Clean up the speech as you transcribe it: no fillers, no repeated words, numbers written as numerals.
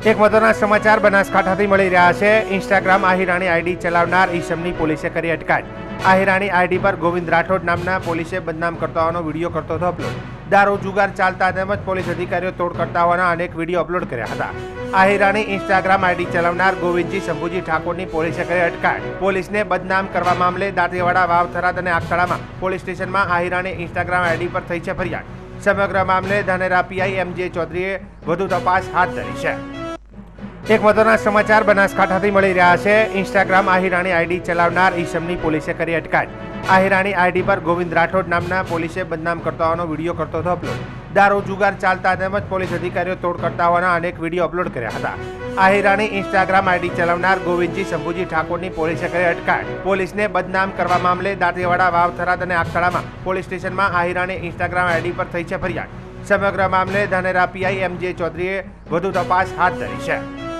એક મહત્વના સમાચાર બનાસકાંઠાથી મળી રહ્યા છે। ઇન્સ્ટાગ્રામ આહિરાણી આઈડી ચલાવનાર ઈસમની પોલીસે કરી અટકાયત। આહિરાણી આઈડી પર ગોવિંદ રાઠોડ નામના પોલીસે બદનામ કરતા હોવાનો વિડીયો કરતો હતો અપલોડ। દારૂ જુગાર ચાલતા તેમજ પોલીસ અધિકારીઓ તોડ કરતા હોવાના અનેક વિડીયો અપલોડ કર્યા હતા। આહિરાણી ઇન્સ્ટાગ્રામ આઈડી ચલાવનાર ગોવિંદજી શંભુજી ઠાકોરની પોલીસે કરી અટકાયત। પોલીસને બદનામ કરવા મામલે દાંતીવાડા, વાવ, થરાદ અને આખતળામાં પોલીસ સ્ટેશનમાં આહિરાણી ઇન્સ્ટાગ્રામ આઈડી પર થઈ છે ફરિયાદ। સમગ્ર મામલે ધાનેરા પીઆઈ એમ.જે. ચૌધરીએ વધુ તપાસ હાથ ધરી છે। એક મહત્વના સમાચાર બનાસકાંઠાથી મળી રહ્યા છે। ઇન્સ્ટાગ્રામ આહિરાણી આઈડી ચલાવનાર ઈસમની પોલીસે કરી અટકાયત। આહિરાણી આઈડી પર ગોવિંદ રાઠોડ નામના પોલીસે બદનામ કરતા હોવાનો વિડીયો કરતો હતો અપલોડ। દારૂ જુગાર ચાલતા તેમજ પોલીસ અધિકારીઓ તોડ કરતા હોવાના અનેક વિડીયો અપલોડ કર્યા હતા। આહિરાણી ઇન્સ્ટાગ્રામ આઈડી ચલાવનાર ગોવિંદજી શંભુજી ઠાકોરની પોલીસે કરી અટકાયત। પોલીસને બદનામ કરવા મામલે દાંતીવાડા, વાવ, થરાદ અને આખતળામાં પોલીસ સ્ટેશનમાં આહિરાણી ઇન્સ્ટાગ્રામ આઈડી પર થઈ છે ફરિયાદ। સમગ્ર મામલે ધાનેરા પીઆઈ એમ.જે. ચૌધરીએ વધુ તપાસ હાથ ધરી છે।